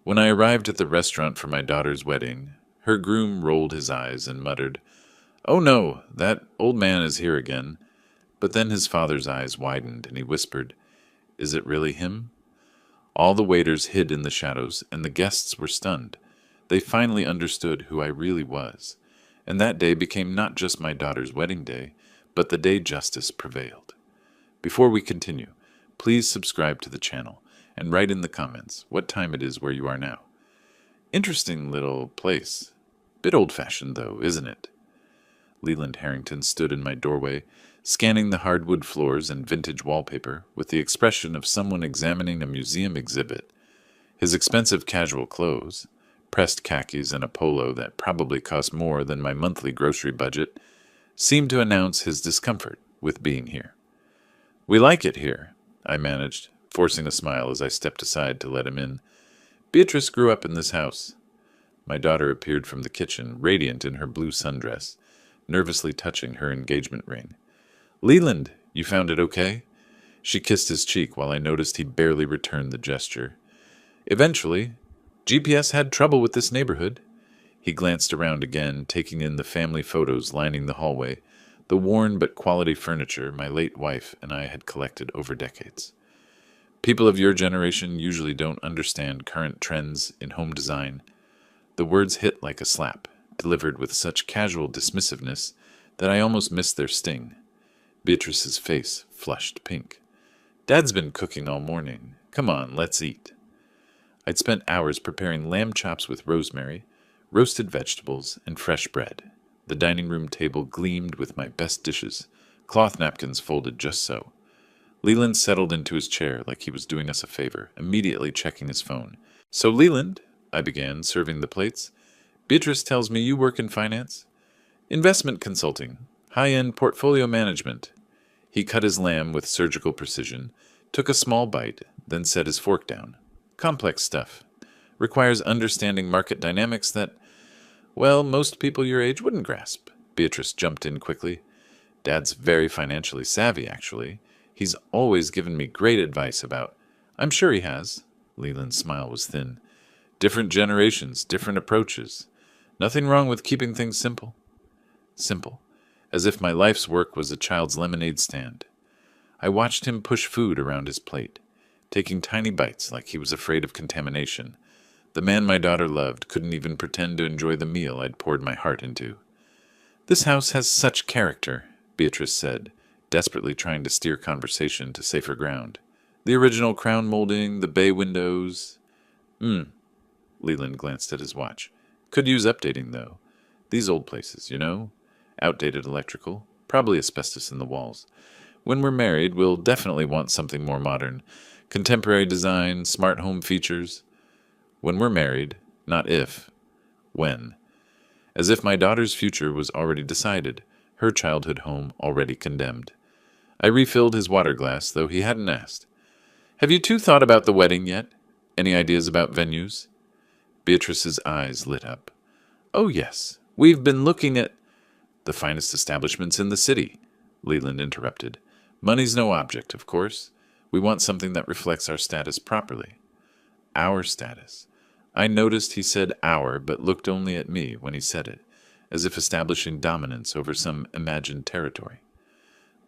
When I arrived at the restaurant for my daughter's wedding, her groom rolled his eyes and muttered, "Oh no, that old man is here again." But then his father's eyes widened and he whispered, "Is it really him?" All the waiters hid in the shadows, and the guests were stunned. They finally understood who I really was, and that day became not just my daughter's wedding day, but the day justice prevailed. Before we continue, please subscribe to the channel and write in the comments what time it is where you are now. Interesting little place. Bit old-fashioned, though, isn't it? Leland Harrington stood in my doorway, scanning the hardwood floors and vintage wallpaper with the expression of someone examining a museum exhibit. His expensive casual clothes, pressed khakis and a polo that probably cost more than my monthly grocery budget, seemed to announce his discomfort with being here. "We like it here," I managed, forcing a smile as I stepped aside to let him in. "Beatrice grew up in this house." My daughter appeared from the kitchen, radiant in her blue sundress, nervously touching her engagement ring. "Leland, you found it okay?" She kissed his cheek while I noticed he barely returned the gesture. "Eventually. GPS had trouble with this neighborhood." He glanced around again, taking in the family photos lining the hallway, the worn but quality furniture my late wife and I had collected over decades. "People of your generation usually don't understand current trends in home design." The words hit like a slap, delivered with such casual dismissiveness that I almost missed their sting. Beatrice's face flushed pink. "Dad's been cooking all morning. Come on, let's eat." I'd spent hours preparing lamb chops with rosemary, roasted vegetables, and fresh bread. The dining room table gleamed with my best dishes, cloth napkins folded just so. Leland settled into his chair like he was doing us a favor, immediately checking his phone. "So, Leland," I began, serving the plates, "Beatrice tells me you work in finance?" "Investment consulting, high-end portfolio management." He cut his lamb with surgical precision, took a small bite, then set his fork down. "Complex stuff. Requires understanding market dynamics that, well, most people your age wouldn't grasp." Beatrice jumped in quickly. "Dad's very financially savvy, actually. He's always given me great advice about—" "I'm sure he has." Leland's smile was thin. "Different generations, different approaches. Nothing wrong with keeping things simple." Simple. As if my life's work was a child's lemonade stand. I watched him push food around his plate, taking tiny bites like he was afraid of contamination. The man my daughter loved couldn't even pretend to enjoy the meal I'd poured my heart into. "This house has such character," Beatrice said, desperately trying to steer conversation to safer ground. "The original crown molding, the bay windows." Leland glanced at his watch. "Could use updating, though. These old places, you know? Outdated electrical, probably asbestos in the walls. When we're married, we'll definitely want something more modern. Contemporary design, smart home features." When we're married, not if. When. As if my daughter's future was already decided, her childhood home already condemned. I refilled his water glass, though he hadn't asked. "Have you two thought about the wedding yet? Any ideas about venues?" Beatrice's eyes lit up. "Oh, yes. We've been looking at—" "The finest establishments in the city," Leland interrupted. "Money's no object, of course. We want something that reflects our status properly." Our status. I noticed he said "our," but looked only at me when he said it, as if establishing dominance over some imagined territory.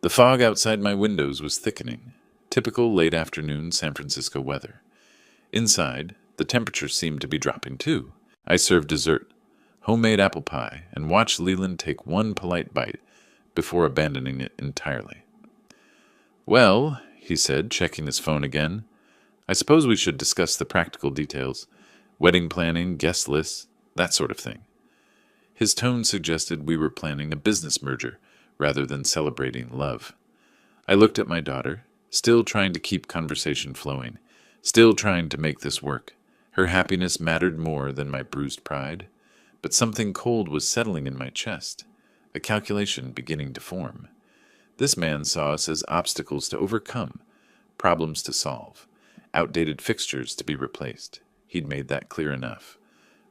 The fog outside my windows was thickening, typical late afternoon San Francisco weather. Inside, the temperature seemed to be dropping too. I served dessert, homemade apple pie, and watched Leland take one polite bite before abandoning it entirely. "Well," he said, checking his phone again, "I suppose we should discuss the practical details. Wedding planning, guest lists, that sort of thing." His tone suggested we were planning a business merger rather than celebrating love. I looked at my daughter, still trying to keep conversation flowing, still trying to make this work. Her happiness mattered more than my bruised pride, but something cold was settling in my chest, a calculation beginning to form. This man saw us as obstacles to overcome, problems to solve, outdated fixtures to be replaced. He'd made that clear enough.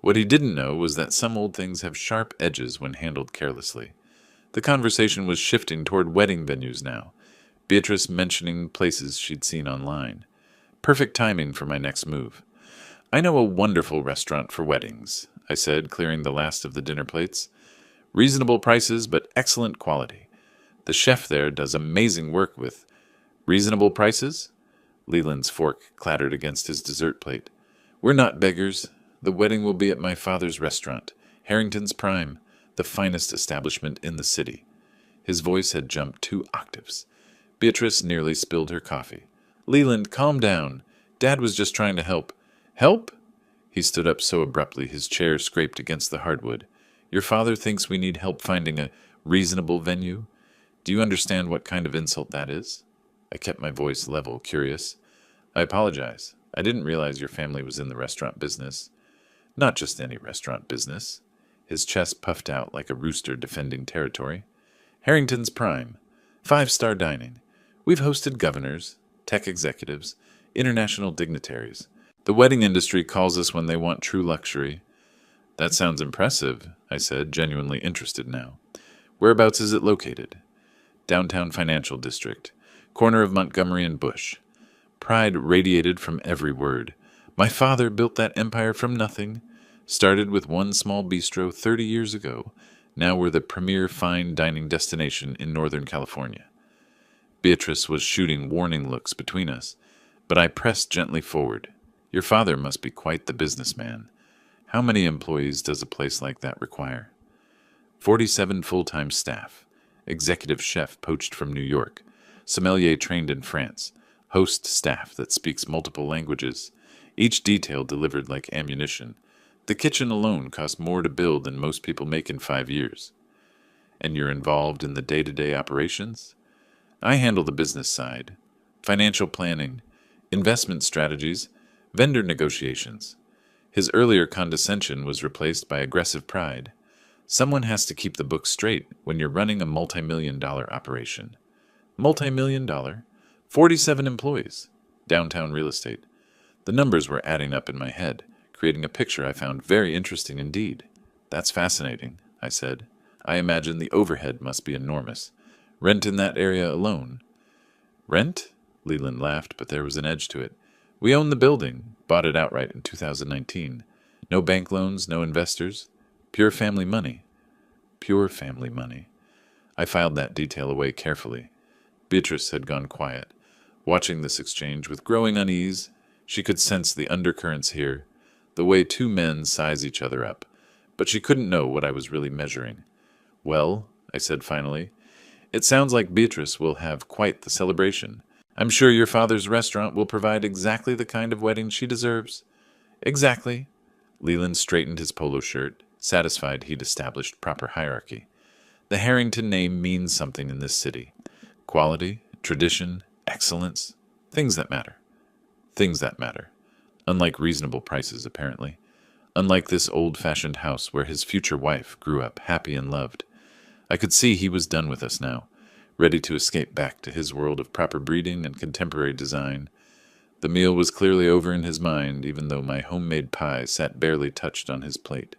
What he didn't know was that some old things have sharp edges when handled carelessly. The conversation was shifting toward wedding venues now, Beatrice mentioning places she'd seen online. Perfect timing for my next move. I know a wonderful restaurant for weddings, I said, clearing the last of the dinner plates. Reasonable prices, but excellent quality. The chef there does amazing work with reasonable prices? Leland's fork clattered against his dessert plate. We're not beggars. The wedding will be at my father's restaurant, Harrington's Prime, the finest establishment in the city. His voice had jumped 2 octaves. Beatrice nearly spilled her coffee. Leland, calm down. Dad was just trying to help. Help? He stood up so abruptly his chair scraped against the hardwood. Your father thinks we need help finding a reasonable venue? Do you understand what kind of insult that is? I kept my voice level, curious. I apologize. I didn't realize your family was in the restaurant business. Not just any restaurant business. His chest puffed out like a rooster defending territory. Harrington's Prime. 5-star dining. We've hosted governors, tech executives, international dignitaries. The wedding industry calls us when they want true luxury. That sounds impressive, I said, genuinely interested now. Whereabouts is it located? Downtown Financial District. Corner of Montgomery and Bush. Pride radiated from every word. My father built that empire from nothing. Started with one small bistro 30 years ago. Now we're the premier fine dining destination in Northern California. Beatrice was shooting warning looks between us, but I pressed gently forward. Your father must be quite the businessman. How many employees does a place like that require? 47 full-time staff. Executive chef poached from New York. Sommelier trained in France. Host staff that speaks multiple languages. Each detail delivered like ammunition. The kitchen alone cost more to build than most people make in 5 years. And you're involved in the day-to-day operations? I handle the business side. Financial planning. Investment strategies. Vendor negotiations. His earlier condescension was replaced by aggressive pride. Someone has to keep the books straight when you're running a multi-million-dollar operation. Multi-million-dollar? 47 employees. Downtown real estate. The numbers were adding up in my head, creating a picture I found very interesting indeed. That's fascinating, I said. I imagine the overhead must be enormous. Rent in that area alone. Rent? Leland laughed, but there was an edge to it. We own the building, bought it outright in 2019. No bank loans, no investors. Pure family money. Pure family money. I filed that detail away carefully. Beatrice had gone quiet. Watching this exchange with growing unease, she could sense the undercurrents here, the way 2 men size each other up, but she couldn't know what I was really measuring. Well, I said finally, it sounds like Beatrice will have quite the celebration. I'm sure your father's restaurant will provide exactly the kind of wedding she deserves. Exactly. Leland straightened his polo shirt, satisfied he'd established proper hierarchy. The Harrington name means something in this city. Quality, tradition, excellence, things that matter. Things that matter. Unlike reasonable prices, apparently. Unlike this old-fashioned house where his future wife grew up happy and loved. I could see he was done with us now, ready to escape back to his world of proper breeding and contemporary design. The meal was clearly over in his mind, even though my homemade pie sat barely touched on his plate.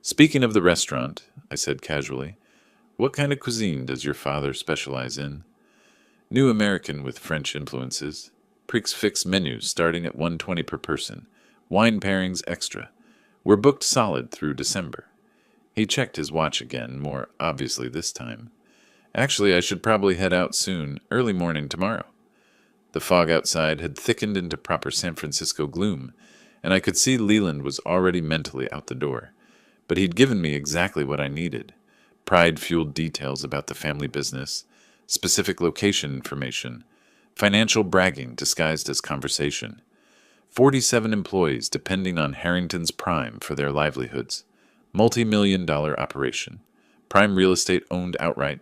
Speaking of the restaurant, I said casually, what kind of cuisine does your father specialize in? New American with French influences. Prix-fixe menus starting at $120 per person. Wine pairings extra. We're booked solid through December. He checked his watch again, more obviously this time. Actually, I should probably head out soon, early morning tomorrow. The fog outside had thickened into proper San Francisco gloom, and I could see Leland was already mentally out the door. But he'd given me exactly what I needed. Pride-fueled details about the family business, specific location information, financial bragging disguised as conversation. 47 employees depending on Harrington's Prime for their livelihoods. Multi-million-dollar operation. Prime real estate owned outright.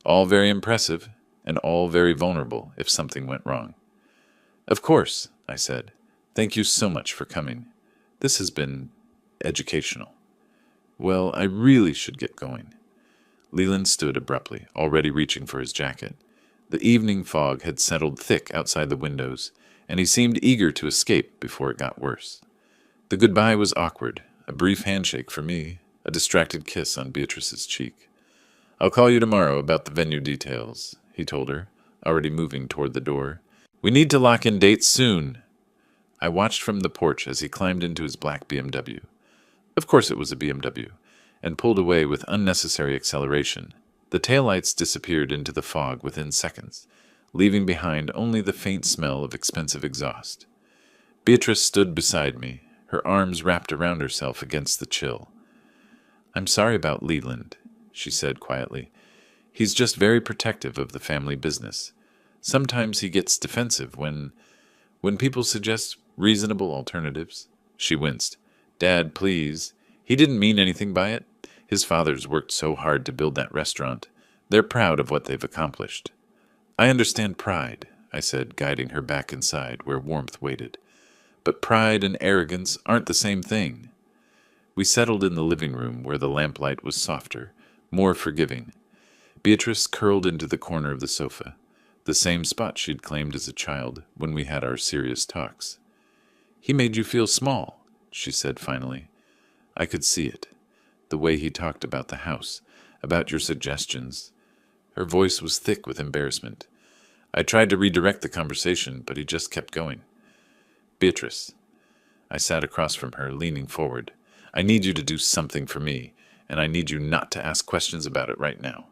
All very impressive, and all very vulnerable if something went wrong. Of course, I said. Thank you so much for coming. This has been educational. Well, I really should get going. Leland stood abruptly, already reaching for his jacket. The evening fog had settled thick outside the windows, and he seemed eager to escape before it got worse. The goodbye was awkward, a brief handshake for me, a distracted kiss on Beatrice's cheek. I'll call you tomorrow about the venue details, he told her, already moving toward the door. We need to lock in dates soon. I watched from the porch as he climbed into his black BMW. Of course it was a BMW, and pulled away with unnecessary acceleration. The taillights disappeared into the fog within seconds, leaving behind only the faint smell of expensive exhaust. Beatrice stood beside me, her arms wrapped around herself against the chill. "I'm sorry about Leland," she said quietly. "He's just very protective of the family business. Sometimes he gets defensive when people suggest reasonable alternatives." She winced. "Dad, please. He didn't mean anything by it. His father's worked so hard to build that restaurant. They're proud of what they've accomplished." "I understand pride," I said, guiding her back inside where warmth waited. "But pride and arrogance aren't the same thing." We settled in the living room where the lamplight was softer, more forgiving. Beatrice curled into the corner of the sofa, the same spot she'd claimed as a child when we had our serious talks. "He made you feel small," she said finally. I could see it, the way he talked about the house, about your suggestions. Her voice was thick with embarrassment. I tried to redirect the conversation, but he just kept going. "Beatrice." I sat across from her, leaning forward. "I need you to do something for me, and I need you not to ask questions about it right now."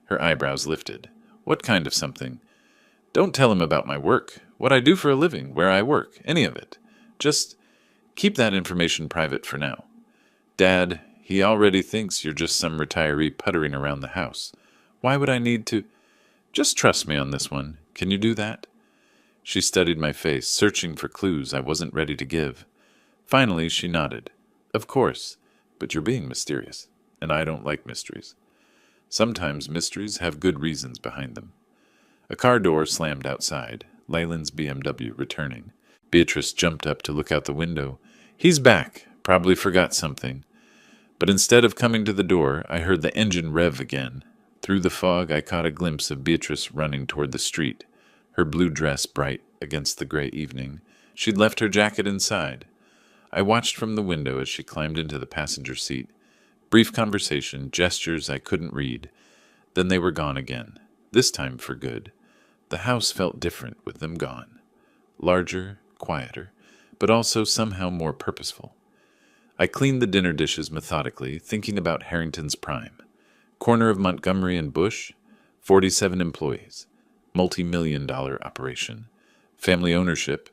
Her eyebrows lifted. "What kind of something?" "Don't tell him about my work, what I do for a living, where I work, any of it. Just keep that information private for now. Dad, he already thinks you're just some retiree puttering around the house. Why would I need to? Just trust me on this one. Can you do that?" She studied my face, searching for clues I wasn't ready to give. Finally, she nodded. "Of course, but you're being mysterious, and I don't like mysteries. Sometimes mysteries have good reasons behind them." A car door slammed outside, Leyland's BMW returning. Beatrice jumped up to look out the window. "He's back. Probably forgot something." But instead of coming to the door, I heard the engine rev again. Through the fog, I caught a glimpse of Beatrice running toward the street, her blue dress bright against the gray evening. She'd left her jacket inside. I watched from the window as she climbed into the passenger seat. Brief conversation, gestures I couldn't read. Then they were gone again, this time for good. The house felt different with them gone. Larger, quieter, but also somehow more purposeful. I cleaned the dinner dishes methodically, thinking about Harrington's Prime. Corner of Montgomery and Bush, 47 employees, multi-million-dollar operation, family ownership.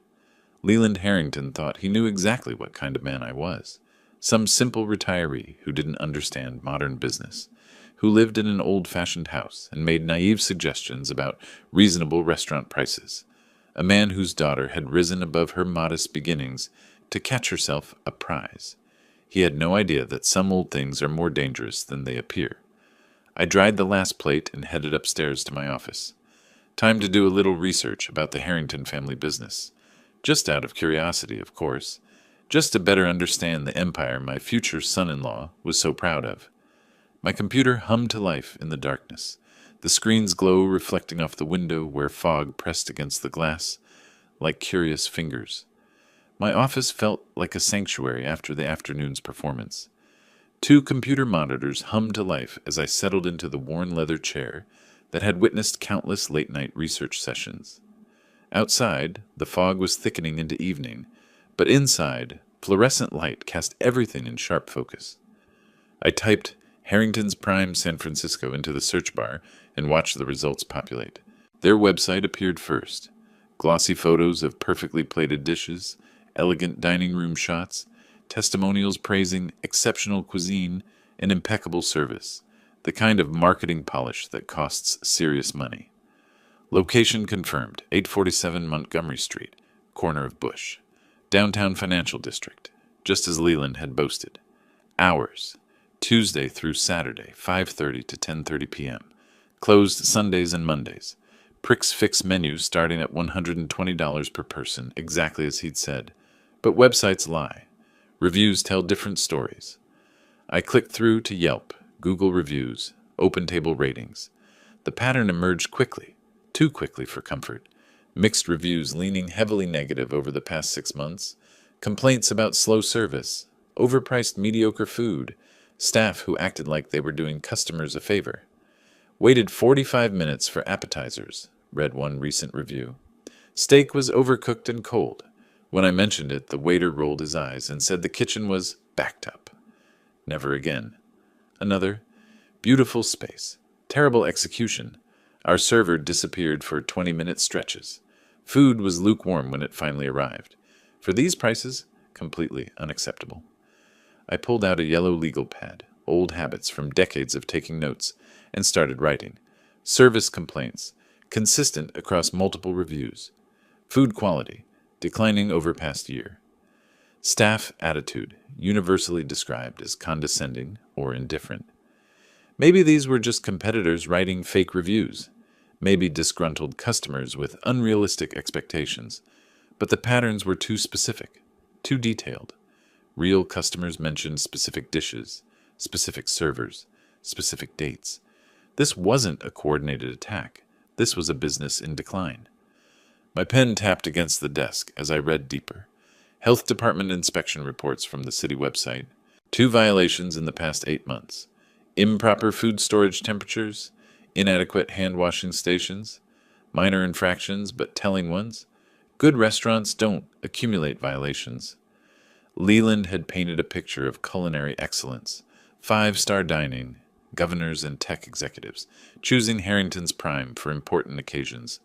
Leland Harrington thought he knew exactly what kind of man I was. Some simple retiree who didn't understand modern business, who lived in an old-fashioned house and made naive suggestions about reasonable restaurant prices. A man whose daughter had risen above her modest beginnings to catch herself a prize. He had no idea that some old things are more dangerous than they appear. I dried the last plate and headed upstairs to my office. Time to do a little research about the Harrington family business. Just out of curiosity, of course. Just to better understand the empire my future son-in-law was so proud of. My computer hummed to life in the darkness, the screen's glow reflecting off the window where fog pressed against the glass, like curious fingers. My office felt like a sanctuary after the afternoon's performance. 2 computer monitors hummed to life as I settled into the worn leather chair that had witnessed countless late-night research sessions. Outside, the fog was thickening into evening, but inside, fluorescent light cast everything in sharp focus. I typed Harrington's Prime San Francisco into the search bar and watched the results populate. Their website appeared first. Glossy photos of perfectly plated dishes, elegant dining room shots, testimonials praising exceptional cuisine and impeccable service, the kind of marketing polish that costs serious money. Location confirmed, 847 Montgomery Street, corner of Bush. Downtown Financial District, just as Leland had boasted. Hours, Tuesday through Saturday, 5:30 to 10:30 p.m. Closed Sundays and Mondays. Prix Fix menus starting at $120 per person, exactly as he'd said. But websites lie. Reviews tell different stories. I clicked through to Yelp, Google reviews, OpenTable ratings. The pattern emerged quickly, too quickly for comfort. Mixed reviews leaning heavily negative over the past 6 months. Complaints about slow service, overpriced mediocre food, staff who acted like they were doing customers a favor. Waited 45 minutes for appetizers, read one recent review. Steak was overcooked and cold. When I mentioned it, the waiter rolled his eyes and said the kitchen was backed up. Never again. Another. Beautiful space. Terrible execution. Our server disappeared for 20-minute stretches. Food was lukewarm when it finally arrived. For these prices, completely unacceptable. I pulled out a yellow legal pad, old habits from decades of taking notes, and started writing. Service complaints, consistent across multiple reviews. Food quality, declining over past year. Staff attitude, universally described as condescending or indifferent. Maybe these were just competitors writing fake reviews. Maybe disgruntled customers with unrealistic expectations. But the patterns were too specific, too detailed. Real customers mentioned specific dishes, specific servers, specific dates. This wasn't a coordinated attack. This was a business in decline. My pen tapped against the desk as I read deeper. Health Department inspection reports from the city website. 2 violations in the past 8 months. Improper food storage temperatures. Inadequate hand-washing stations. Minor infractions, but telling ones. Good restaurants don't accumulate violations. Leland had painted a picture of culinary excellence. 5-star dining. Governors and tech executives, choosing Harrington's Prime for important occasions.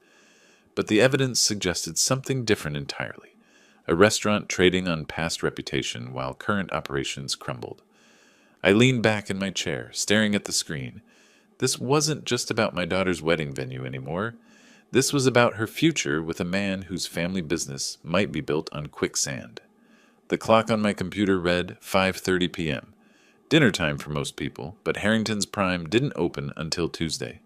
But the evidence suggested something different entirely. A restaurant trading on past reputation while current operations crumbled. I leaned back in my chair, staring at the screen. This wasn't just about my daughter's wedding venue anymore. This was about her future with a man whose family business might be built on quicksand. The clock on my computer read 5:30 p.m. Dinner time for most people, but Harrington's Prime didn't open until Tuesday.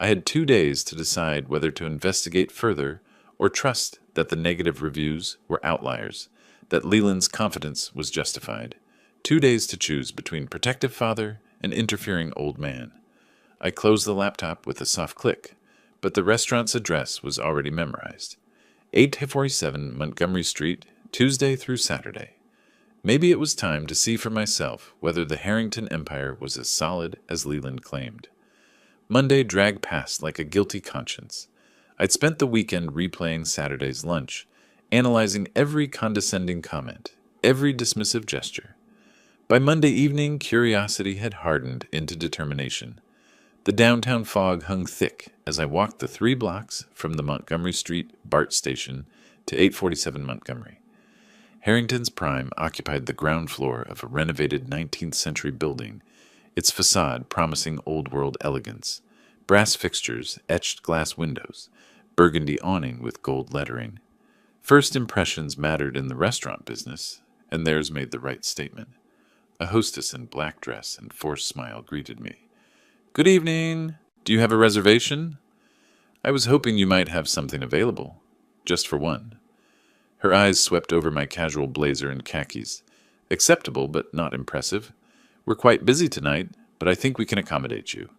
I had 2 days to decide whether to investigate further or trust that the negative reviews were outliers, that Leland's confidence was justified. 2 days to choose between protective father and interfering old man. I closed the laptop with a soft click, but the restaurant's address was already memorized. 847 Montgomery Street, Tuesday through Saturday. Maybe it was time to see for myself whether the Harrington empire was as solid as Leland claimed. Monday dragged past like a guilty conscience. I'd spent the weekend replaying Saturday's lunch, analyzing every condescending comment, every dismissive gesture. By Monday evening, curiosity had hardened into determination. The downtown fog hung thick as I walked the 3 blocks from the Montgomery Street BART station to 847 Montgomery. Harrington's Prime occupied the ground floor of a renovated 19th century building, its facade promising old-world elegance, brass fixtures, etched glass windows, burgundy awning with gold lettering. First impressions mattered in the restaurant business, and theirs made the right statement. A hostess in black dress and forced smile greeted me. "Good evening. Do you have a reservation?" "I was hoping you might have something available. Just for one." Her eyes swept over my casual blazer and khakis. "Acceptable, but not impressive. We're quite busy tonight, but I think we can accommodate you."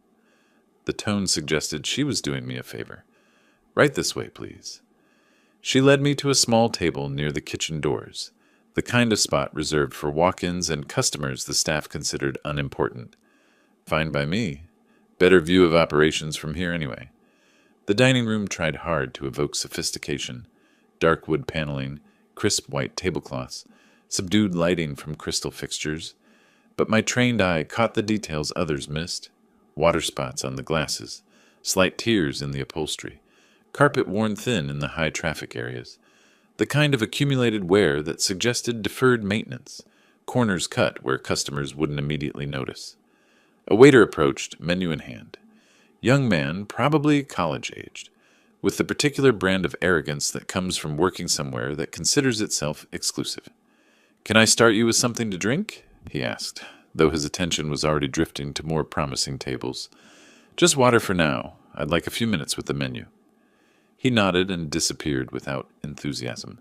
The tone suggested she was doing me a favor. "Right this way, please." She led me to a small table near the kitchen doors, the kind of spot reserved for walk-ins and customers the staff considered unimportant. Fine by me. Better view of operations from here anyway. The dining room tried hard to evoke sophistication. Dark wood paneling, crisp white tablecloths, subdued lighting from crystal fixtures. But my trained eye caught the details others missed. Water spots on the glasses, slight tears in the upholstery, carpet worn thin in the high traffic areas. The kind of accumulated wear that suggested deferred maintenance, corners cut where customers wouldn't immediately notice. A waiter approached, menu in hand. Young man, probably college-aged, with the particular brand of arrogance that comes from working somewhere that considers itself exclusive. "Can I start you with something to drink?" he asked, though his attention was already drifting to more promising tables. "Just water for now. I'd like a few minutes with the menu." He nodded and disappeared without enthusiasm.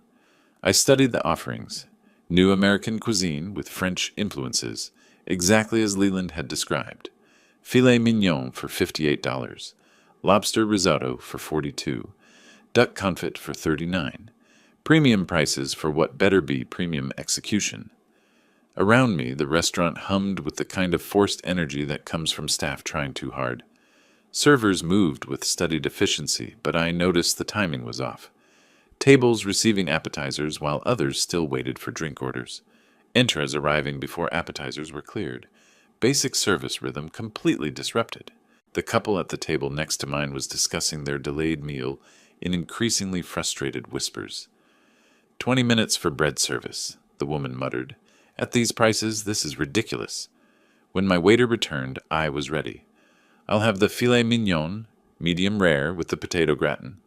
I studied the offerings. New American cuisine with French influences, exactly as Leland had described. Filet mignon for $58. Lobster risotto for $42, duck confit for $39, premium prices for what better be premium execution. Around me, the restaurant hummed with the kind of forced energy that comes from staff trying too hard. Servers moved with studied efficiency, but I noticed the timing was off. tables receiving appetizers while others still waited for drink orders, entras arriving before appetizers were cleared, basic service rhythm completely disrupted. The couple at the table next to mine was discussing their delayed meal in increasingly frustrated whispers. 20 minutes for bread service, the woman muttered. At these prices, this is ridiculous. When my waiter returned, I was ready. I'll have the filet mignon, medium rare, with the potato gratin.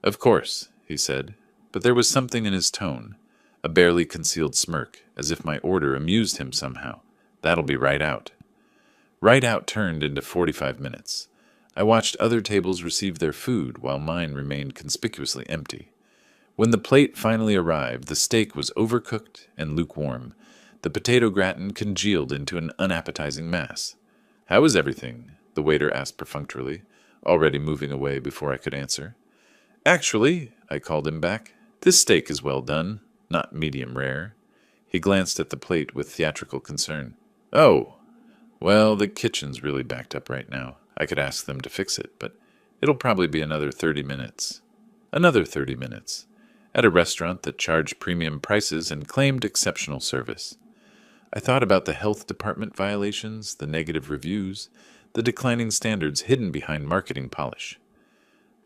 Of course, he said, but there was something in his tone, a barely concealed smirk, as if my order amused him somehow. That'll be right out. Right out turned into 45 minutes. I watched other tables receive their food while mine remained conspicuously empty. When the plate finally arrived, the steak was overcooked and lukewarm. The potato gratin congealed into an unappetizing mass. "How is everything?" the waiter asked perfunctorily, already moving away before I could answer. "Actually," I called him back, "this steak is well done, not medium rare." He glanced at the plate with theatrical concern. "Oh, well, the kitchen's really backed up right now. I could ask them to fix it, but it'll probably be another 30 minutes." Another 30 minutes. At a restaurant that charged premium prices and claimed exceptional service. I thought about the health department violations, the negative reviews, the declining standards hidden behind marketing polish.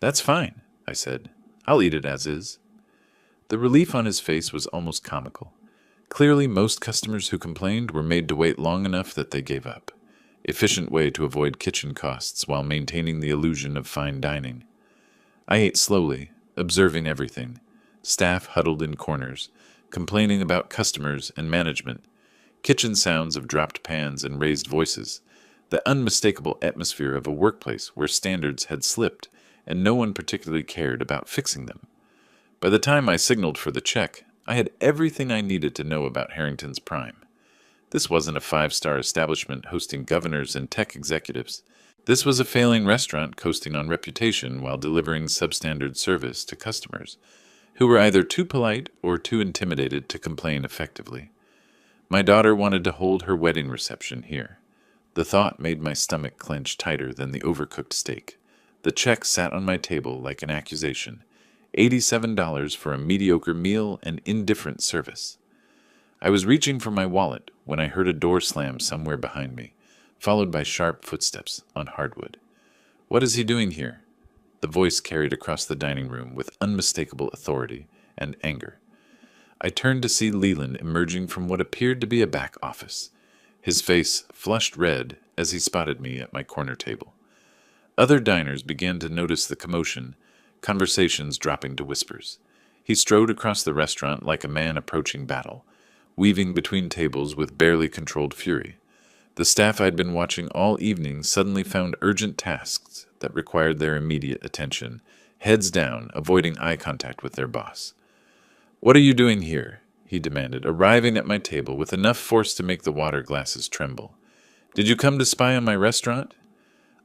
"That's fine," I said. "I'll eat it as is." The relief on his face was almost comical. Clearly, most customers who complained were made to wait long enough that they gave up. Efficient way to avoid kitchen costs while maintaining the illusion of fine dining. I ate slowly, observing everything. Staff huddled in corners, complaining about customers and management. Kitchen sounds of dropped pans and raised voices. The unmistakable atmosphere of a workplace where standards had slipped and no one particularly cared about fixing them. By the time I signaled for the check, I had everything I needed to know about Harrington's Prime. This wasn't a five-star establishment hosting governors and tech executives. This was a failing restaurant coasting on reputation while delivering substandard service to customers, who were either too polite or too intimidated to complain effectively. My daughter wanted to hold her wedding reception here. The thought made my stomach clench tighter than the overcooked steak. The check sat on my table like an accusation. $87 for a mediocre meal and indifferent service. I was reaching for my wallet when I heard a door slam somewhere behind me, followed by sharp footsteps on hardwood. "What is he doing here?" The voice carried across the dining room with unmistakable authority and anger. I turned to see Leland emerging from what appeared to be a back office, his face flushed red as he spotted me at my corner table. Other diners began to notice the commotion, conversations dropping to whispers. He strode across the restaurant like a man approaching battle, weaving between tables with barely controlled fury. The staff I'd been watching all evening suddenly found urgent tasks that required their immediate attention, heads down, avoiding eye contact with their boss. "What are you doing here?" he demanded, arriving at my table with enough force to make the water glasses tremble. "Did you come to spy on my restaurant?"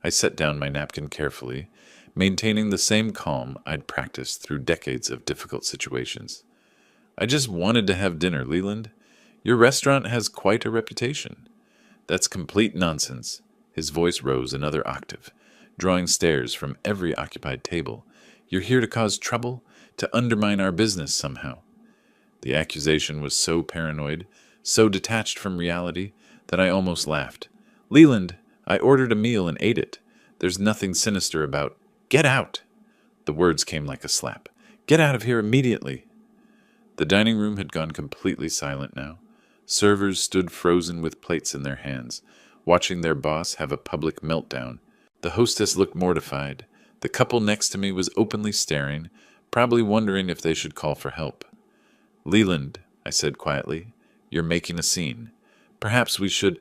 I set down my napkin carefully, maintaining the same calm I'd practiced through decades of difficult situations. "I just wanted to have dinner, Leland. Your restaurant has quite a reputation." "That's complete nonsense." His voice rose another octave, drawing stares from every occupied table. "You're here to cause trouble, to undermine our business somehow." The accusation was so paranoid, so detached from reality, that I almost laughed. "Leland, I ordered a meal and ate it. There's nothing sinister about—" "Get out!" The words came like a slap. "Get out of here immediately!" The dining room had gone completely silent now. Servers stood frozen with plates in their hands, watching their boss have a public meltdown. The hostess looked mortified. The couple next to me was openly staring, probably wondering if they should call for help. "Leland," I said quietly, "you're making a scene. Perhaps we should—"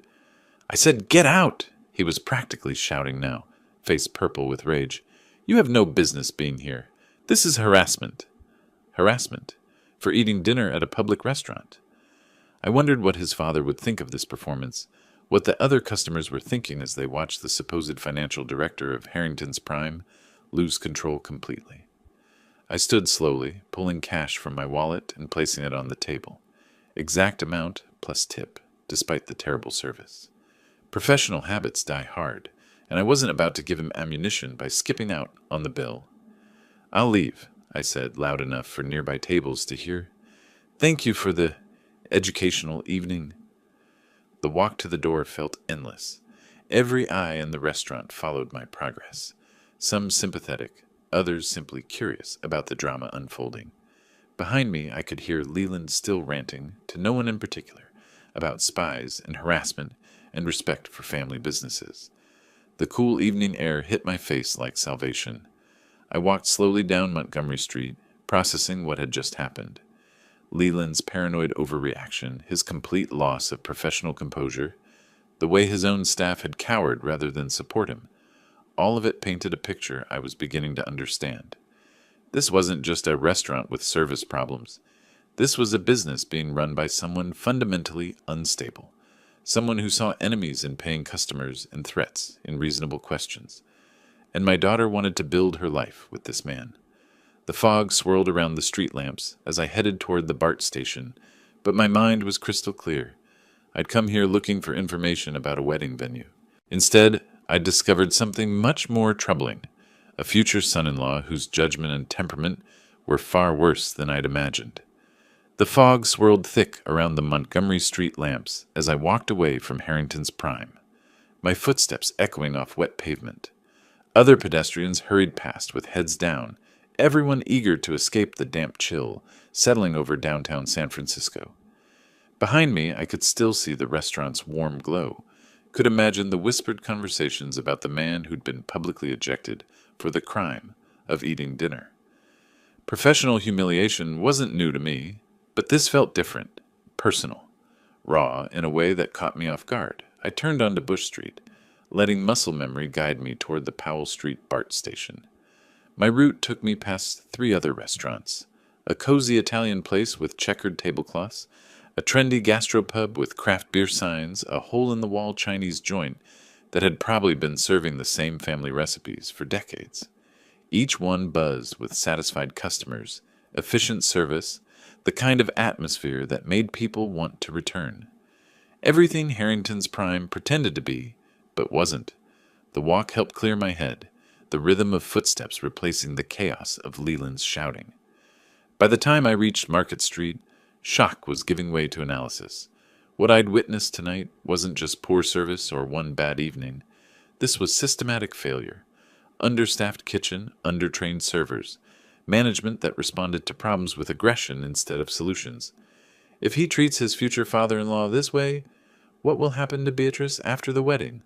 "I said get out!" He was practically shouting now, face purple with rage. "You have no business being here. This is harassment." Harassment? For eating dinner at a public restaurant? I wondered what his father would think of this performance, what the other customers were thinking as they watched the supposed financial director of Harrington's Prime lose control completely. I stood slowly, pulling cash from my wallet and placing it on the table. Exact amount plus tip, despite the terrible service. Professional habits die hard, and I wasn't about to give him ammunition by skipping out on the bill. "I'll leave," I said, loud enough for nearby tables to hear. "Thank you for the educational evening." The walk to the door felt endless. Every eye in the restaurant followed my progress, some sympathetic, others simply curious about the drama unfolding. Behind me, I could hear Leland still ranting, to no one in particular, about spies and harassment and respect for family businesses. The cool evening air hit my face like salvation. I walked slowly down Montgomery Street, processing what had just happened. Leland's paranoid overreaction, his complete loss of professional composure, the way his own staff had cowered rather than support him, all of it painted a picture I was beginning to understand. This wasn't just a restaurant with service problems. This was a business being run by someone fundamentally unstable, someone who saw enemies in paying customers and threats in reasonable questions. And my daughter wanted to build her life with this man. The fog swirled around the street lamps as I headed toward the BART station, but my mind was crystal clear. I'd come here looking for information about a wedding venue. Instead, I'd discovered something much more troubling, a future son-in-law whose judgment and temperament were far worse than I'd imagined. The fog swirled thick around the Montgomery Street lamps as I walked away from Harrington's Prime, my footsteps echoing off wet pavement. Other pedestrians hurried past with heads down, everyone eager to escape the damp chill settling over downtown San Francisco. Behind me, I could still see the restaurant's warm glow, could imagine the whispered conversations about the man who'd been publicly ejected for the crime of eating dinner. Professional humiliation wasn't new to me, but this felt different, personal, raw in a way that caught me off guard. I turned onto Bush Street, letting muscle memory guide me toward the Powell Street BART station. My route took me past 3 other restaurants, a cozy Italian place with checkered tablecloths, a trendy gastropub with craft beer signs, a hole-in-the-wall Chinese joint that had probably been serving the same family recipes for decades. Each one buzzed with satisfied customers, efficient service, the kind of atmosphere that made people want to return. Everything Harrington's Prime pretended to be, but wasn't. The walk helped clear my head, the rhythm of footsteps replacing the chaos of Leland's shouting. By the time I reached Market Street, shock was giving way to analysis. What I'd witnessed tonight wasn't just poor service or one bad evening. This was systematic failure. Understaffed kitchen, undertrained servers, management that responded to problems with aggression instead of solutions. If he treats his future father-in-law this way, what will happen to Beatrice after the wedding?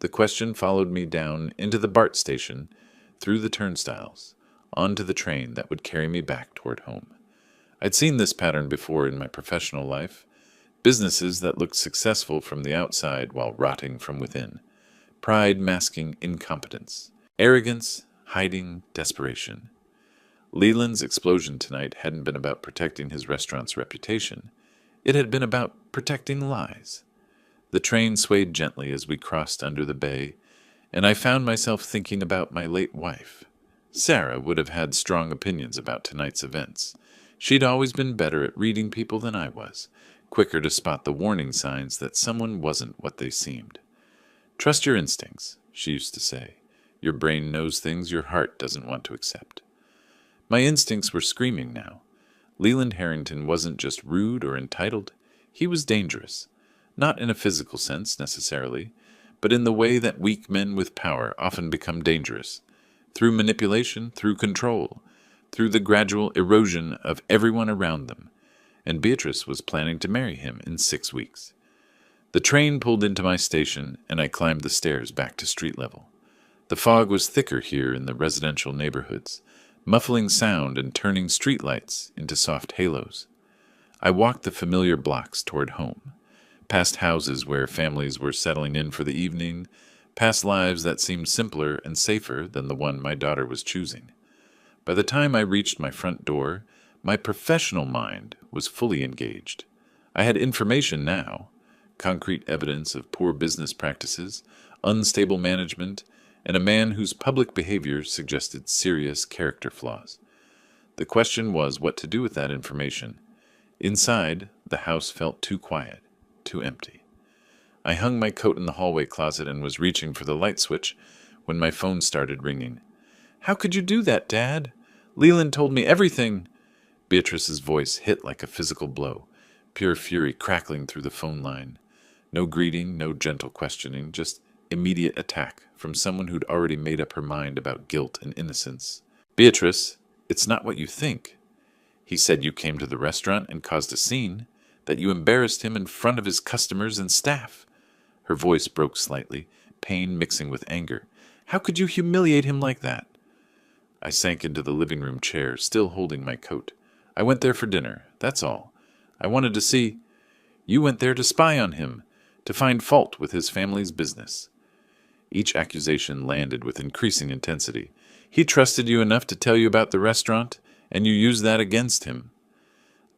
The question followed me down into the BART station, through the turnstiles, onto the train that would carry me back toward home. I'd seen this pattern before in my professional life. Businesses that looked successful from the outside while rotting from within. Pride masking incompetence. Arrogance hiding desperation. Leland's explosion tonight hadn't been about protecting his restaurant's reputation. It had been about protecting lies. The train swayed gently as we crossed under the bay, and I found myself thinking about my late wife. Sarah would have had strong opinions about tonight's events. She'd always been better at reading people than I was, quicker to spot the warning signs that someone wasn't what they seemed. "Trust your instincts," she used to say. "Your brain knows things your heart doesn't want to accept." My instincts were screaming now. Leland Harrington wasn't just rude or entitled. He was dangerous. Not in a physical sense, necessarily, but in the way that weak men with power often become dangerous. Through manipulation, through control, through the gradual erosion of everyone around them. And Beatrice was planning to marry him in 6 weeks. The train pulled into my station, and I climbed the stairs back to street level. The fog was thicker here in the residential neighborhoods, muffling sound and turning streetlights into soft halos. I walked the familiar blocks toward home, past houses where families were settling in for the evening, past lives that seemed simpler and safer than the one my daughter was choosing. By the time I reached my front door, my professional mind was fully engaged. I had information now, concrete evidence of poor business practices, unstable management, and a man whose public behavior suggested serious character flaws. The question was what to do with that information. Inside, the house felt too quiet, too empty. I hung my coat in the hallway closet and was reaching for the light switch when my phone started ringing. "How could you do that, Dad?" Leland told me everything. Beatrice's voice hit like a physical blow, pure fury crackling through the phone line. No greeting, no gentle questioning, just immediate attack from someone who'd already made up her mind about guilt and innocence. Beatrice, it's not what you think. He said you came to the restaurant and caused a scene, that you embarrassed him in front of his customers and staff. Her voice broke slightly, pain mixing with anger. How could you humiliate him like that? I sank into the living room chair, still holding my coat. I went there for dinner, that's all. I wanted to see. You went there to spy on him, to find fault with his family's business. Each accusation landed with increasing intensity. He trusted you enough to tell you about the restaurant, and you used that against him.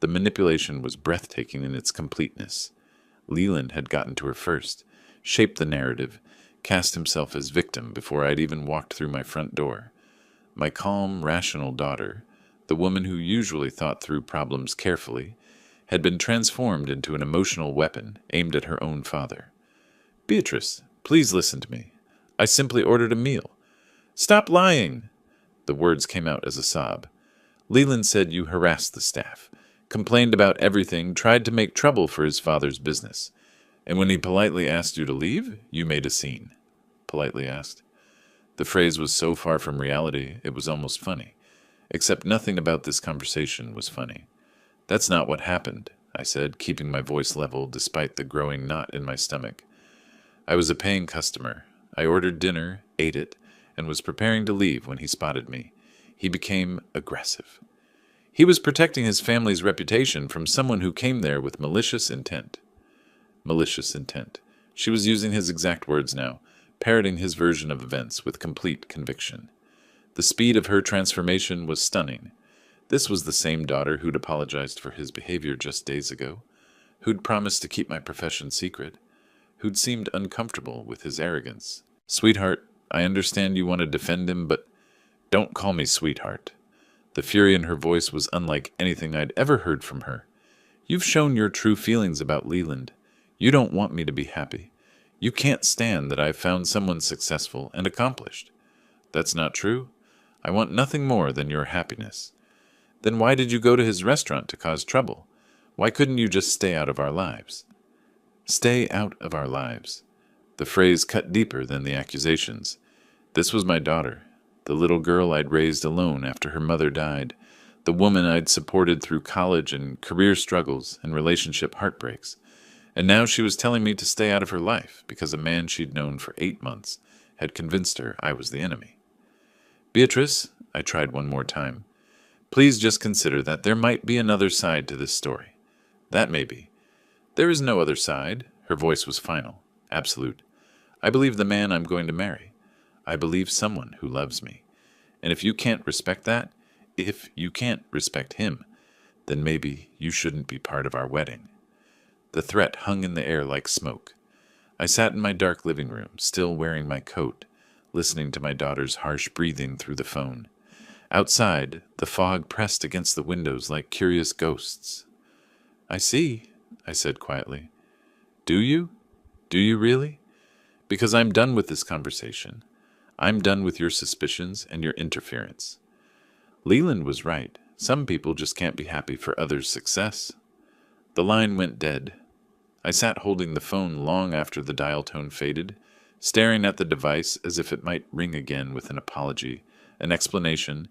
The manipulation was breathtaking in its completeness. Leland had gotten to her first, shaped the narrative, cast himself as victim before I'd even walked through my front door. My calm, rational daughter, the woman who usually thought through problems carefully, had been transformed into an emotional weapon aimed at her own father. Beatrice, please listen to me. I simply ordered a meal. Stop lying! The words came out as a sob. Leland said you harassed the staff, complained about everything, tried to make trouble for his father's business. And when he politely asked you to leave, you made a scene. Politely asked. The phrase was so far from reality, it was almost funny. Except nothing about this conversation was funny. That's not what happened, I said, keeping my voice level despite the growing knot in my stomach. I was a paying customer. I ordered dinner, ate it, and was preparing to leave when he spotted me. He became aggressive. He was protecting his family's reputation from someone who came there with malicious intent. Malicious intent. She was using his exact words now, parroting his version of events with complete conviction. The speed of her transformation was stunning. This was the same daughter who'd apologized for his behavior just days ago, who'd promised to keep my profession secret, who'd seemed uncomfortable with his arrogance. Sweetheart, I understand you want to defend him, but don't call me sweetheart. The fury in her voice was unlike anything I'd ever heard from her. You've shown your true feelings about Leland. You don't want me to be happy. You can't stand that I've found someone successful and accomplished. That's not true. I want nothing more than your happiness. Then why did you go to his restaurant to cause trouble? Why couldn't you just stay out of our lives? Stay out of our lives. The phrase cut deeper than the accusations. This was my daughter, the little girl I'd raised alone after her mother died, the woman I'd supported through college and career struggles and relationship heartbreaks. And now she was telling me to stay out of her life because a man she'd known for 8 months had convinced her I was the enemy. Beatrice, I tried one more time, please just consider that there might be another side to this story. That may be. There is no other side. Her voice was final, absolute. I believe the man I'm going to marry. I believe someone who loves me. And if you can't respect that, if you can't respect him, then maybe you shouldn't be part of our wedding. The threat hung in the air like smoke. I sat in my dark living room, still wearing my coat, listening to my daughter's harsh breathing through the phone. Outside, the fog pressed against the windows like curious ghosts. I see, I said quietly. Do you? Do you really? Because I'm done with this conversation. I'm done with your suspicions and your interference. Leland was right. Some people just can't be happy for others' success. The line went dead. I sat holding the phone long after the dial tone faded, staring at the device as if it might ring again with an apology, an explanation,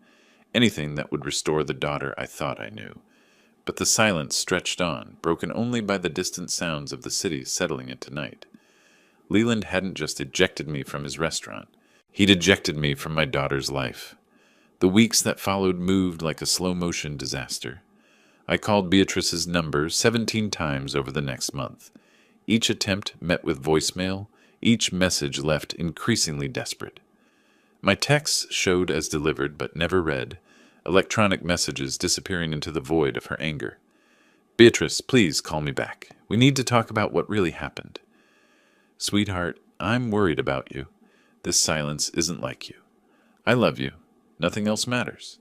anything that would restore the daughter I thought I knew. But the silence stretched on, broken only by the distant sounds of the city settling into night. Leland hadn't just ejected me from his restaurant. He'd ejected me from my daughter's life. The weeks that followed moved like a slow-motion disaster. I called Beatrice's number 17 times over the next month. Each attempt met with voicemail, each message left increasingly desperate. My texts showed as delivered but never read, electronic messages disappearing into the void of her anger. Beatrice, please call me back. We need to talk about what really happened. Sweetheart, I'm worried about you. This silence isn't like you. I love you. Nothing else matters.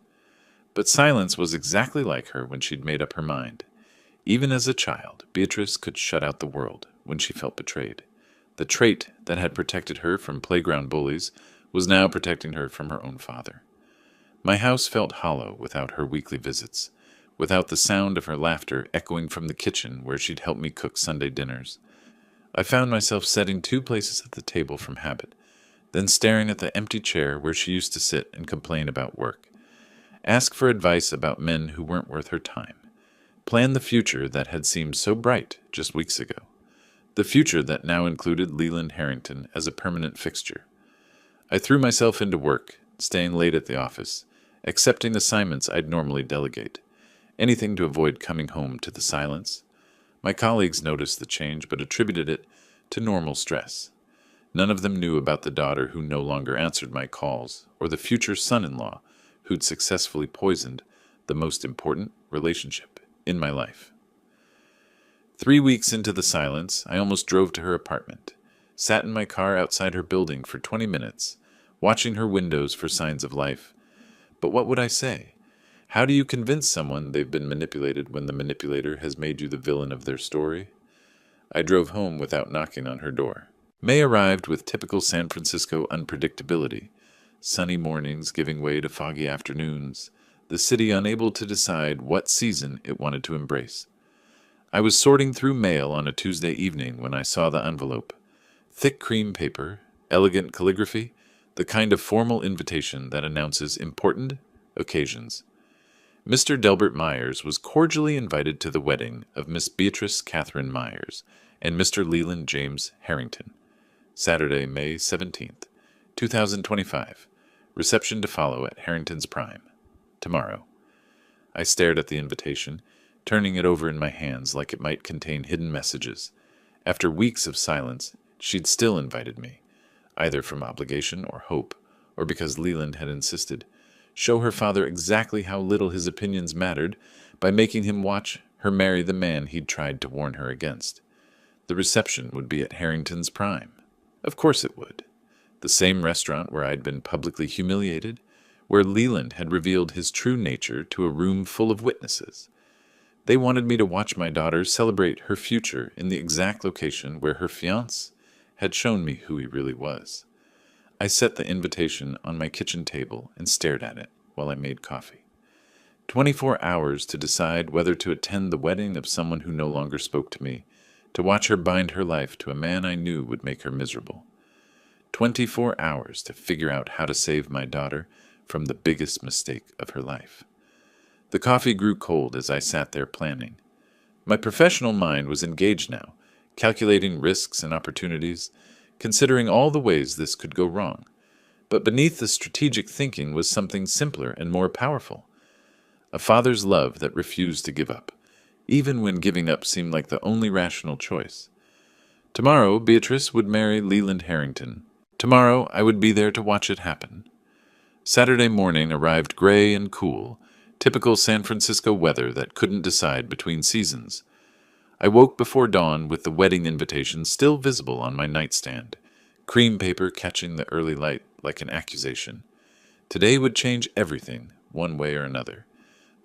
But silence was exactly like her when she'd made up her mind. Even as a child, Beatrice could shut out the world when she felt betrayed. The trait that had protected her from playground bullies was now protecting her from her own father. My house felt hollow without her weekly visits, without the sound of her laughter echoing from the kitchen where she'd help me cook Sunday dinners. I found myself setting two places at the table from habit, then staring at the empty chair where she used to sit and complain about work, ask for advice about men who weren't worth her time, plan the future that had seemed so bright just weeks ago, the future that now included Leland Harrington as a permanent fixture. I threw myself into work, staying late at the office, accepting assignments I'd normally delegate, anything to avoid coming home to the silence. My colleagues noticed the change but attributed it to normal stress. None of them knew about the daughter who no longer answered my calls, or the future son-in-law who'd successfully poisoned the most important relationship in my life. 3 weeks into the silence, I almost drove to her apartment, sat in my car outside her building for 20 minutes, watching her windows for signs of life. But what would I say? How do you convince someone they've been manipulated when the manipulator has made you the villain of their story? I drove home without knocking on her door. May arrived with typical San Francisco unpredictability, sunny mornings giving way to foggy afternoons, the city unable to decide what season it wanted to embrace. I was sorting through mail on a Tuesday evening when I saw the envelope. Thick cream paper, elegant calligraphy, the kind of formal invitation that announces important occasions. Mr. Delbert Myers was cordially invited to the wedding of Miss Beatrice Catherine Myers and Mr. Leland James Harrington. Saturday, May 17th, 2025. Reception to follow at Harrington's Prime. Tomorrow. I stared at the invitation, turning it over in my hands like it might contain hidden messages. After weeks of silence, she'd still invited me, either from obligation or hope, or because Leland had insisted, show her father exactly how little his opinions mattered by making him watch her marry the man he'd tried to warn her against. The reception would be at Harrington's Prime. Of course it would. The same restaurant where I'd been publicly humiliated, where Leland had revealed his true nature to a room full of witnesses. They wanted me to watch my daughter celebrate her future in the exact location where her fiancé had shown me who he really was. I set the invitation on my kitchen table and stared at it while I made coffee. 24 hours to decide whether to attend the wedding of someone who no longer spoke to me, to watch her bind her life to a man I knew would make her miserable. 24 hours to figure out how to save my daughter from the biggest mistake of her life. The coffee grew cold as I sat there planning. My professional mind was engaged now, calculating risks and opportunities, considering all the ways this could go wrong. But beneath the strategic thinking was something simpler and more powerful. A father's love that refused to give up, even when giving up seemed like the only rational choice. Tomorrow, Beatrice would marry Leland Harrington. Tomorrow, I would be there to watch it happen. Saturday morning arrived gray and cool, typical San Francisco weather that couldn't decide between seasons. I woke before dawn with the wedding invitation still visible on my nightstand, cream paper catching the early light like an accusation. Today would change everything, one way or another.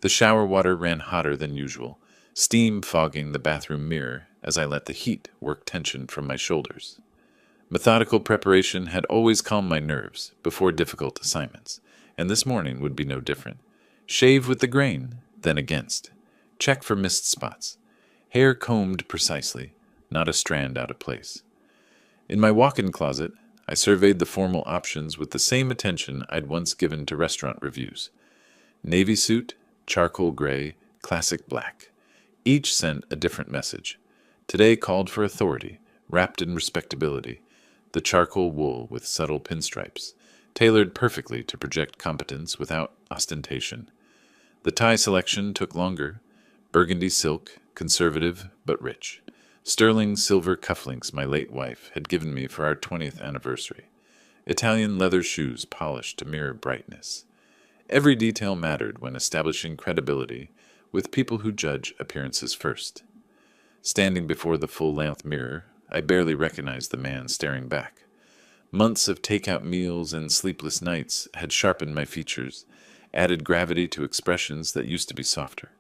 The shower water ran hotter than usual, steam fogging the bathroom mirror as I let the heat work tension from my shoulders. Methodical preparation had always calmed my nerves before difficult assignments, and this morning would be no different. Shave with the grain, then against. Check for missed spots. Hair combed precisely, not a strand out of place. In my walk-in closet, I surveyed the formal options with the same attention I'd once given to restaurant reviews. Navy suit, charcoal gray, classic black. Each sent a different message. Today called for authority, wrapped in respectability. The charcoal wool with subtle pinstripes, tailored perfectly to project competence without ostentation. The tie selection took longer. Burgundy silk, conservative but rich. Sterling silver cufflinks my late wife had given me for our 20th anniversary. Italian leather shoes polished to mirror brightness. Every detail mattered when establishing credibility with people who judge appearances first. Standing before the full-length mirror, I barely recognized the man staring back. Months of take-out meals and sleepless nights had sharpened my features, added gravity to expressions that used to be softer.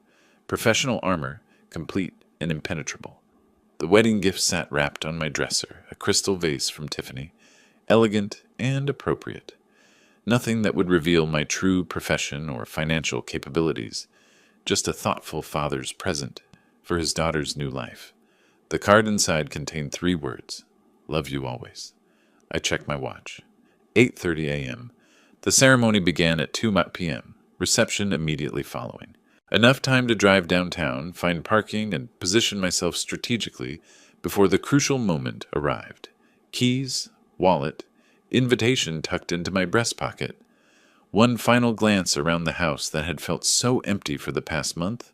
Professional armor, complete and impenetrable. The wedding gift sat wrapped on my dresser, a crystal vase from Tiffany, elegant and appropriate. Nothing that would reveal my true profession or financial capabilities, just a thoughtful father's present for his daughter's new life. The card inside contained 3 words: "Love you always." I checked my watch. 8:30 a.m. The ceremony began at 2 p.m., reception immediately following. Enough time to drive downtown, find parking, and position myself strategically before the crucial moment arrived. Keys, wallet, invitation tucked into my breast pocket. One final glance around the house that had felt so empty for the past month,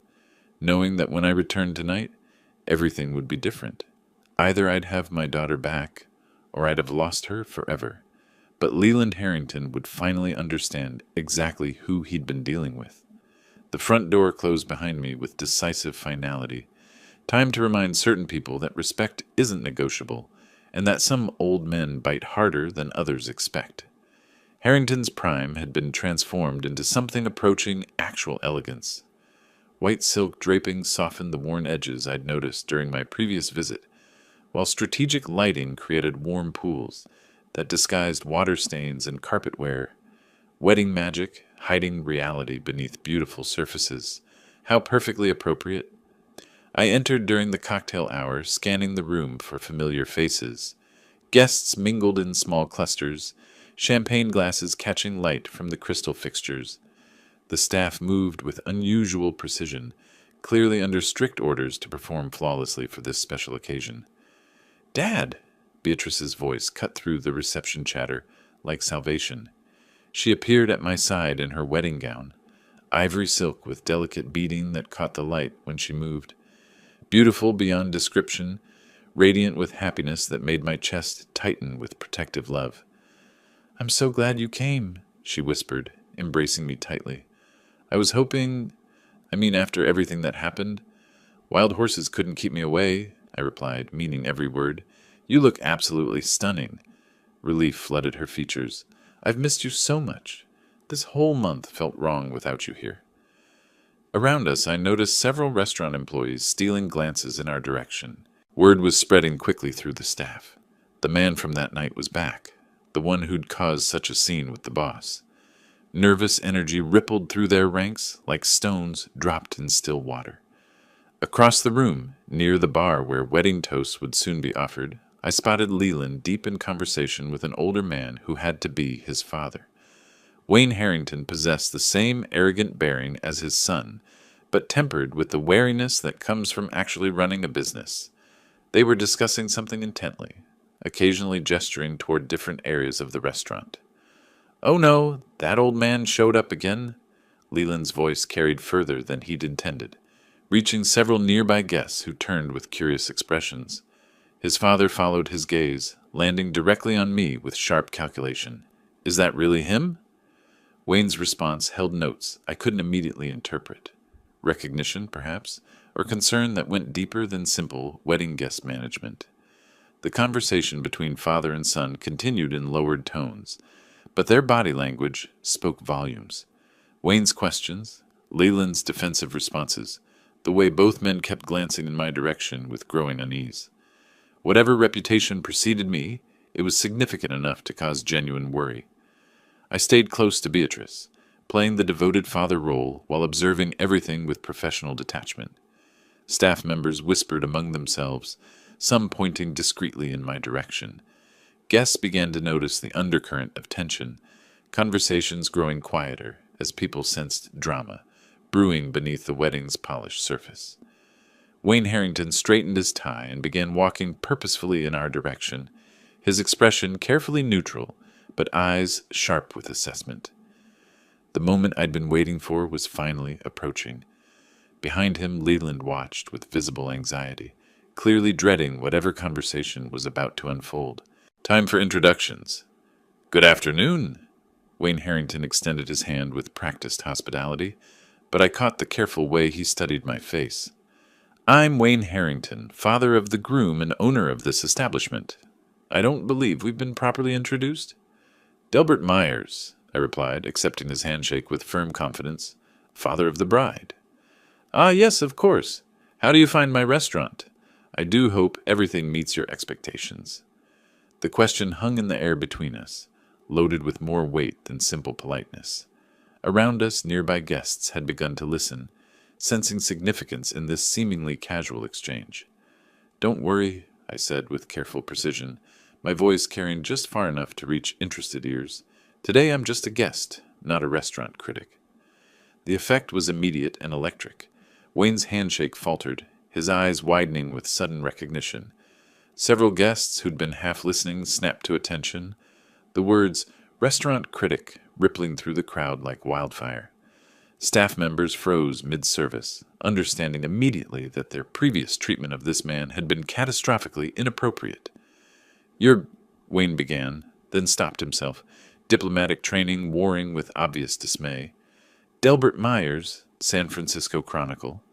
knowing that when I returned tonight, everything would be different. Either I'd have my daughter back, or I'd have lost her forever. But Leland Harrington would finally understand exactly who he'd been dealing with. The front door closed behind me with decisive finality. Time to remind certain people that respect isn't negotiable, and that some old men bite harder than others expect. Harrington's prime had been transformed into something approaching actual elegance. White silk drapings softened the worn edges I'd noticed during my previous visit, while strategic lighting created warm pools that disguised water stains and carpet wear. Wedding magic, hiding reality beneath beautiful surfaces. How perfectly appropriate. I entered during the cocktail hour, scanning the room for familiar faces. Guests mingled in small clusters, champagne glasses catching light from the crystal fixtures. The staff moved with unusual precision, clearly under strict orders to perform flawlessly for this special occasion. "Dad!" Beatrice's voice cut through the reception chatter like salvation. She appeared at my side in her wedding gown, ivory silk with delicate beading that caught the light when she moved. Beautiful beyond description, radiant with happiness that made my chest tighten with protective love. "I'm so glad you came," she whispered, embracing me tightly. "I was hoping, after everything that happened, wild horses couldn't keep me away," I replied, meaning every word. "You look absolutely stunning." Relief flooded her features. "I've missed you so much. This whole month felt wrong without you here." Around us, I noticed several restaurant employees stealing glances in our direction. Word was spreading quickly through the staff. The man from that night was back, the one who'd caused such a scene with the boss. Nervous energy rippled through their ranks like stones dropped in still water. Across the room, near the bar where wedding toasts would soon be offered, I spotted Leland deep in conversation with an older man who had to be his father. Wayne Harrington possessed the same arrogant bearing as his son, but tempered with the wariness that comes from actually running a business. They were discussing something intently, occasionally gesturing toward different areas of the restaurant. "Oh no, that old man showed up again." Leland's voice carried further than he'd intended, reaching several nearby guests who turned with curious expressions. His father followed his gaze, landing directly on me with sharp calculation. "Is that really him?" Wayne's response held notes I couldn't immediately interpret. Recognition, perhaps, or concern that went deeper than simple wedding guest management. The conversation between father and son continued in lowered tones, but their body language spoke volumes. Wayne's questions, Leland's defensive responses, the way both men kept glancing in my direction with growing unease. Whatever reputation preceded me, it was significant enough to cause genuine worry. I stayed close to Beatrice, playing the devoted father role while observing everything with professional detachment. Staff members whispered among themselves, some pointing discreetly in my direction. Guests began to notice the undercurrent of tension, conversations growing quieter as people sensed drama, brewing beneath the wedding's polished surface. Wayne Harrington straightened his tie and began walking purposefully in our direction, his expression carefully neutral, but eyes sharp with assessment. The moment I'd been waiting for was finally approaching. Behind him, Leland watched with visible anxiety, clearly dreading whatever conversation was about to unfold. "Time for introductions." "Good afternoon." Wayne Harrington extended his hand with practiced hospitality, but I caught the careful way he studied my face. "I'm Wayne Harrington, father of the groom and owner of this establishment. I don't believe we've been properly introduced." "Delbert Myers," I replied, accepting his handshake with firm confidence. "Father of the bride." "Ah, yes, of course. How do you find my restaurant? I do hope everything meets your expectations." The question hung in the air between us. loaded with more weight than simple politeness. Around us, nearby guests had begun to listen, sensing significance in this seemingly casual exchange. "Don't worry," I said with careful precision, my voice carrying just far enough to reach interested ears. "Today I'm just a guest, not a restaurant critic." The effect was immediate and electric. Wayne's handshake faltered, his eyes widening with sudden recognition. Several guests who'd been half listening snapped to attention, the words "restaurant critic" rippling through the crowd like wildfire. Staff members froze mid-service, understanding immediately that their previous treatment of this man had been catastrophically inappropriate. "You're—" Wayne began, then stopped himself, diplomatic training warring with obvious dismay. "Delbert Myers, San Francisco Chronicle,"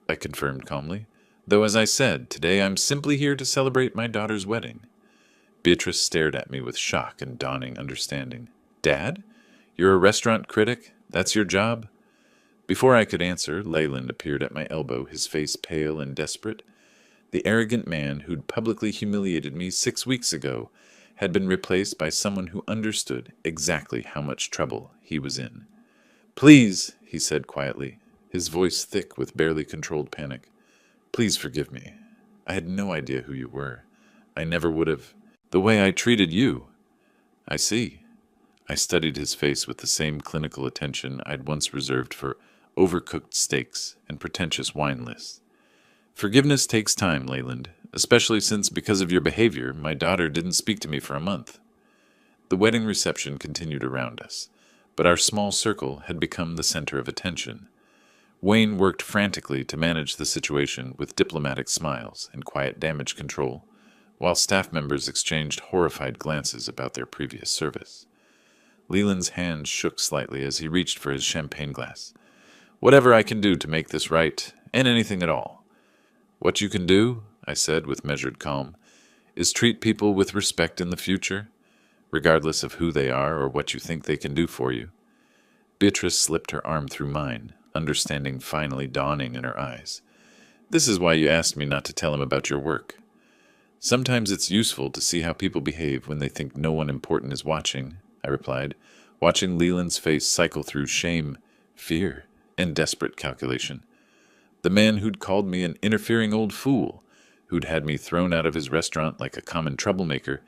I confirmed calmly, "though as I said, today I'm simply here to celebrate my daughter's wedding." Beatrice stared at me with shock and dawning understanding. "Dad? You're a restaurant critic? That's your job?" Before I could answer, Leyland appeared at my elbow, his face pale and desperate. The arrogant man who'd publicly humiliated me 6 weeks ago had been replaced by someone who understood exactly how much trouble he was in. "Please," he said quietly, his voice thick with barely controlled panic. "Please forgive me. I had no idea who you were. I never would have. The way I treated you." "I see." I studied his face with the same clinical attention I'd once reserved for overcooked steaks and pretentious wine lists. "Forgiveness takes time, Leyland, especially since, because of your behavior, my daughter didn't speak to me for a month." The wedding reception continued around us, but our small circle had become the center of attention. Wayne worked frantically to manage the situation with diplomatic smiles and quiet damage control, while staff members exchanged horrified glances about their previous service. Leland's hand shook slightly as he reached for his champagne glass. "Whatever I can do to make this right, and anything at all." "What you can do," I said with measured calm, "is treat people with respect in the future, regardless of who they are or what you think they can do for you." Beatrice slipped her arm through mine, understanding finally dawning in her eyes. "This is why you asked me not to tell him about your work. Sometimes it's useful to see how people behave when they think no one important is watching," I replied, watching Leland's face cycle through shame, fear, and desperate calculation. The man who'd called me an interfering old fool, who'd had me thrown out of his restaurant like a common troublemaker,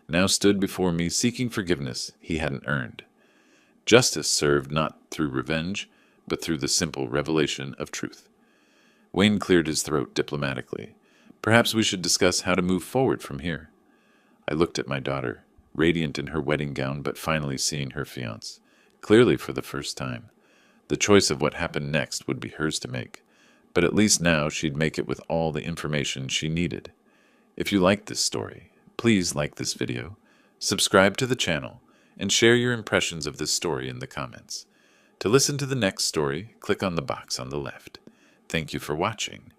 now stood before me seeking forgiveness he hadn't earned. Justice served not through revenge, but through the simple revelation of truth. Wayne cleared his throat diplomatically. "Perhaps we should discuss how to move forward from here." I looked at my daughter, radiant in her wedding gown but finally seeing her fiancé, clearly for the first time. The choice of what happened next would be hers to make, but at least now she'd make it with all the information she needed. If you liked this story, please like this video, subscribe to the channel, and share your impressions of this story in the comments. To listen to the next story, click on the box on the left. Thank you for watching.